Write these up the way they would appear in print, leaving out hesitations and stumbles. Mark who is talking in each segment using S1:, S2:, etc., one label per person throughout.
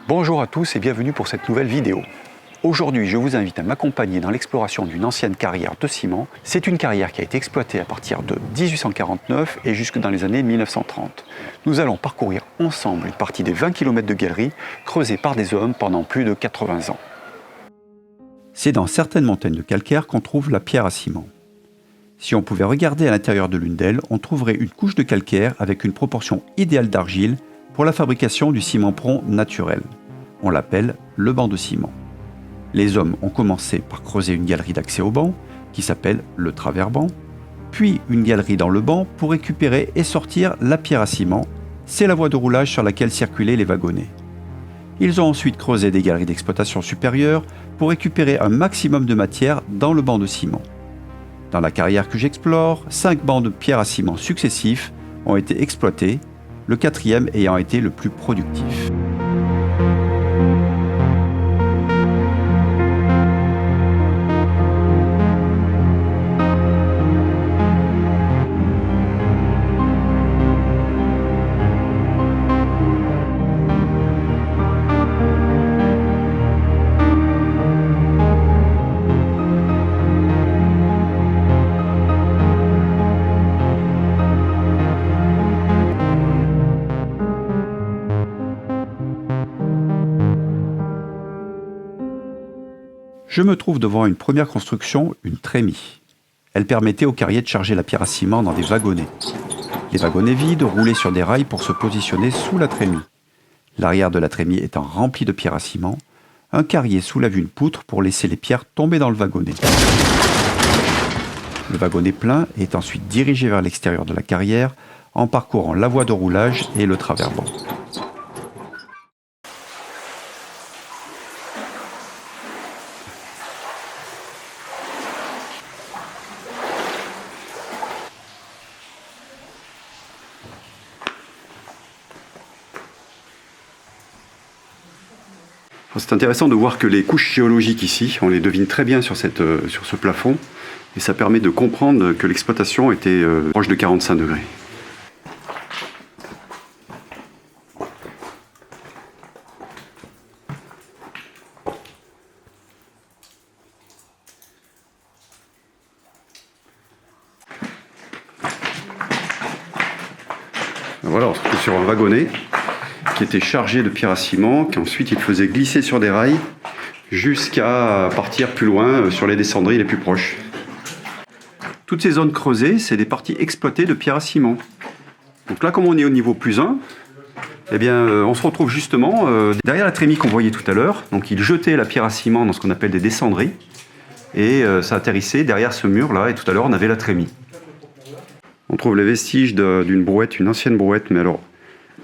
S1: Bonjour à tous et bienvenue pour cette nouvelle vidéo. Aujourd'hui, je vous invite à m'accompagner dans l'exploration d'une ancienne carrière de ciment. C'est une carrière qui a été exploitée à partir de 1849 et jusque dans les années 1930. Nous allons parcourir ensemble une partie des 20 km de galeries creusées par des hommes pendant plus de 80 ans. C'est dans certaines montagnes de calcaire qu'on trouve la pierre à ciment. Si on pouvait regarder à l'intérieur de l'une d'elles, on trouverait une couche de calcaire avec une proportion idéale d'argile pour la fabrication du ciment-pron naturel. On l'appelle le banc de ciment. Les hommes ont commencé par creuser une galerie d'accès au banc, qui s'appelle le travers-banc, puis une galerie dans le banc pour récupérer et sortir la pierre à ciment. C'est la voie de roulage sur laquelle circulaient les wagonnets. Ils ont ensuite creusé des galeries d'exploitation supérieure pour récupérer un maximum de matière dans le banc de ciment. Dans la carrière que j'explore, 5 bancs de pierre à ciment successifs ont été exploités, le 4e ayant été le plus productif. Je me trouve devant une première construction, une trémie. Elle permettait aux carriers de charger la pierre à ciment dans des wagonnets. Les wagonnets vides roulaient sur des rails pour se positionner sous la trémie. L'arrière de la trémie étant rempli de pierre à ciment, un carrier soulève une poutre pour laisser les pierres tomber dans le wagonnet. Le wagonnet plein est ensuite dirigé vers l'extérieur de la carrière en parcourant la voie de roulage et le travers-banc. C'est intéressant de voir que les couches géologiques ici, on les devine très bien sur ce plafond, et ça permet de comprendre que l'exploitation était proche de 45 degrés. Voilà, on se retrouve sur un wagonnet qui était chargé de pierre à ciment, qu'ensuite il faisait glisser sur des rails jusqu'à partir plus loin sur les descendries les plus proches. Toutes ces zones creusées, c'est des parties exploitées de pierre à ciment. Donc là, comme on est au niveau plus 1, eh bien, on se retrouve justement derrière la trémie qu'on voyait tout à l'heure. Donc il jetait la pierre à ciment dans ce qu'on appelle des descendries, et ça atterrissait derrière ce mur-là, et tout à l'heure on avait la trémie. On trouve les vestiges d'une brouette, une ancienne brouette, mais alors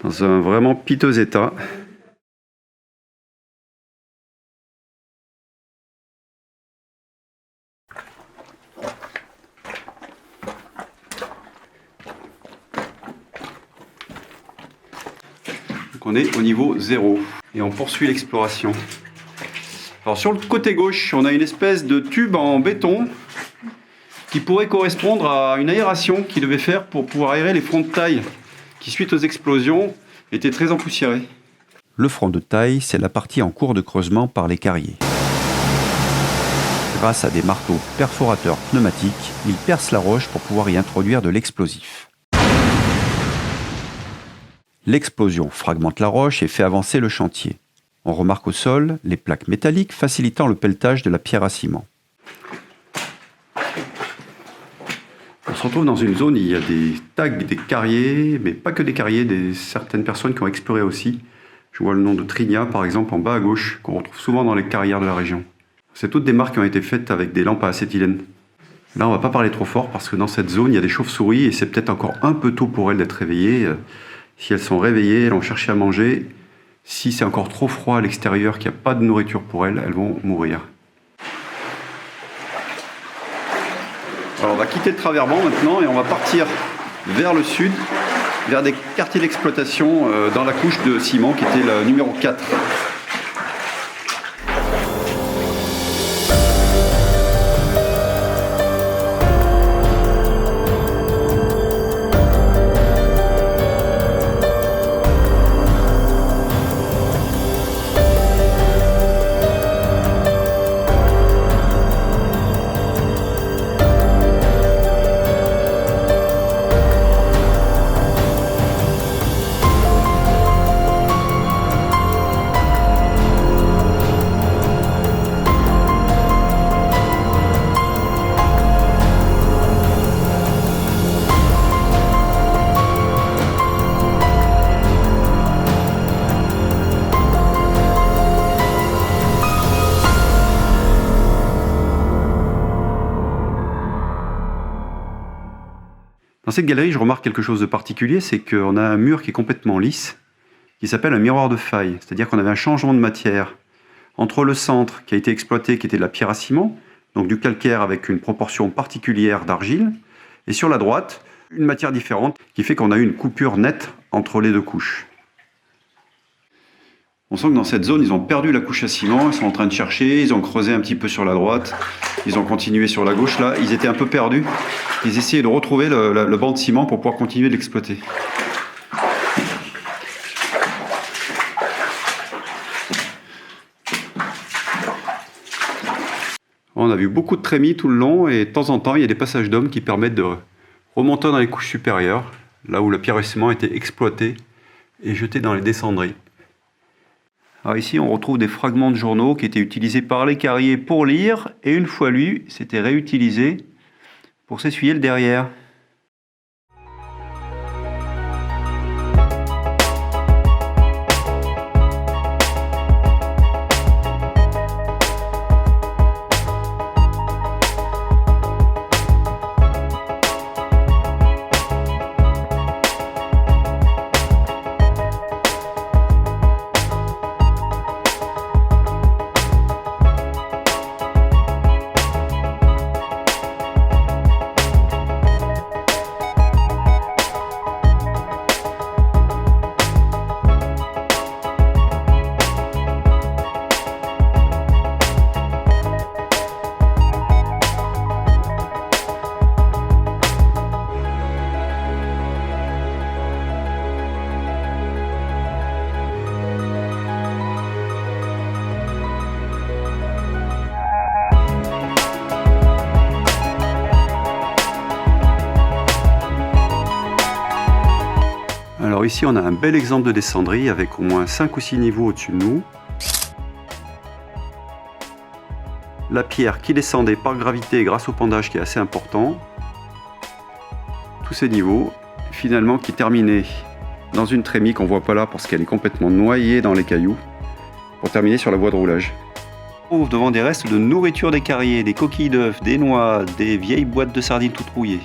S1: dans un vraiment piteux état. Donc on est au niveau 0 et on poursuit l'exploration. Alors sur le côté gauche, on a une espèce de tube en béton qui pourrait correspondre à une aération qu'il devait faire pour pouvoir aérer les fronts de taille qui, suite aux explosions, étaient très empoussiérés. Le front de taille, c'est la partie en cours de creusement par les carriers. Grâce à des marteaux perforateurs pneumatiques, ils percent la roche pour pouvoir y introduire de l'explosif. L'explosion fragmente la roche et fait avancer le chantier. On remarque au sol les plaques métalliques facilitant le pelletage de la pierre à ciment. On se retrouve dans une zone où il y a des tags, des carriers, mais pas que des carriers, certaines personnes qui ont exploré aussi. Je vois le nom de Trinia, par exemple, en bas à gauche, qu'on retrouve souvent dans les carrières de la région. C'est toutes des marques qui ont été faites avec des lampes à acétylène. Là, on ne va pas parler trop fort, parce que dans cette zone, il y a des chauves-souris, et c'est peut-être encore un peu tôt pour elles d'être réveillées. Si elles sont réveillées, elles vont chercher à manger. Si c'est encore trop froid à l'extérieur, qu'il n'y a pas de nourriture pour elles, elles vont mourir. Alors on va quitter le Traverband maintenant et on va partir vers le sud, vers des quartiers d'exploitation dans la couche de ciment qui était la numéro 4. Dans cette galerie, je remarque quelque chose de particulier, c'est qu'on a un mur qui est complètement lisse, qui s'appelle un miroir de faille. C'est-à-dire qu'on avait un changement de matière entre le centre qui a été exploité, qui était de la pierre à ciment, donc du calcaire avec une proportion particulière d'argile, et sur la droite, une matière différente qui fait qu'on a eu une coupure nette entre les deux couches. On sent que dans cette zone, ils ont perdu la couche à ciment, ils sont en train de chercher, ils ont creusé un petit peu sur la droite, ils ont continué sur la gauche, là, ils étaient un peu perdus. Ils essayaient de retrouver le banc de ciment pour pouvoir continuer de l'exploiter. On a vu beaucoup de trémies tout le long et de temps en temps, il y a des passages d'hommes qui permettent de remonter dans les couches supérieures, là où la pierre et ciment était exploitée et jetée dans les descendries. Alors ici, on retrouve des fragments de journaux qui étaient utilisés par les carriers pour lire, et une fois lus, c'était réutilisé pour s'essuyer le derrière. Alors ici, on a un bel exemple de descendrie avec au moins 5 ou 6 niveaux au-dessus de nous. La pierre qui descendait par gravité grâce au pendage qui est assez important. Tous ces niveaux, finalement, qui terminaient dans une trémie qu'on ne voit pas là parce qu'elle est complètement noyée dans les cailloux, pour terminer sur la voie de roulage. On trouve devant des restes de nourriture des carriers, des coquilles d'œufs, des noix, des vieilles boîtes de sardines toutes rouillées.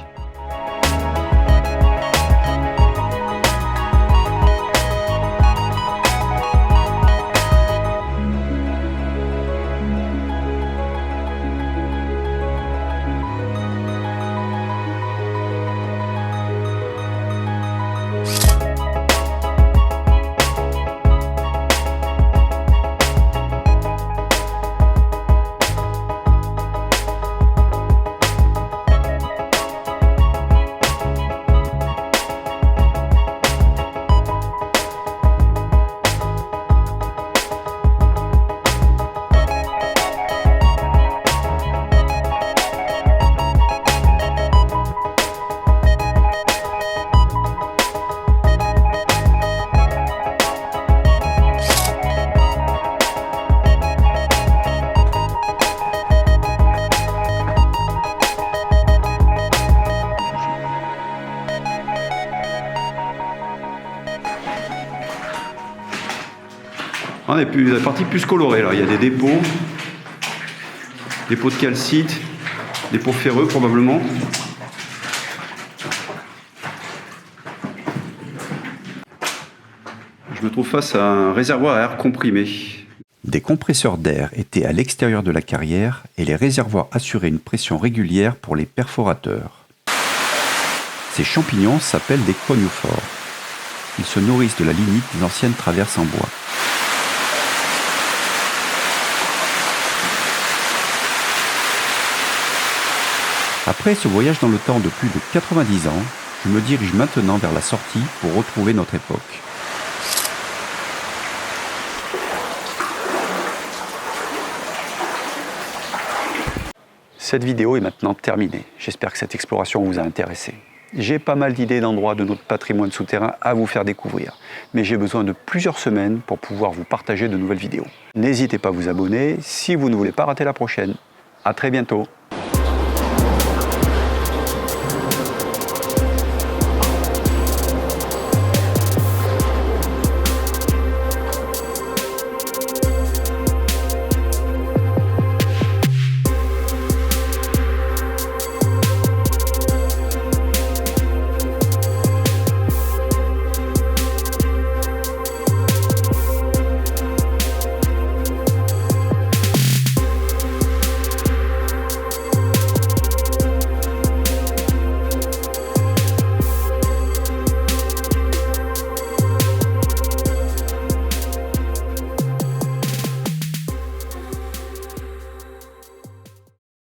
S1: On est plus, la partie plus colorée là, il y a des dépôts de calcite, dépôts ferreux probablement. Je me trouve face à un réservoir à air comprimé. Des compresseurs d'air étaient à l'extérieur de la carrière et les réservoirs assuraient une pression régulière pour les perforateurs. Ces champignons s'appellent des coniophores. Ils se nourrissent de la lignite des anciennes traverses en bois. Après ce voyage dans le temps de plus de 90 ans, je me dirige maintenant vers la sortie pour retrouver notre époque. Cette vidéo est maintenant terminée. J'espère que cette exploration vous a intéressé. J'ai pas mal d'idées d'endroits de notre patrimoine souterrain à vous faire découvrir, mais j'ai besoin de plusieurs semaines pour pouvoir vous partager de nouvelles vidéos. N'hésitez pas à vous abonner si vous ne voulez pas rater la prochaine. À très bientôt.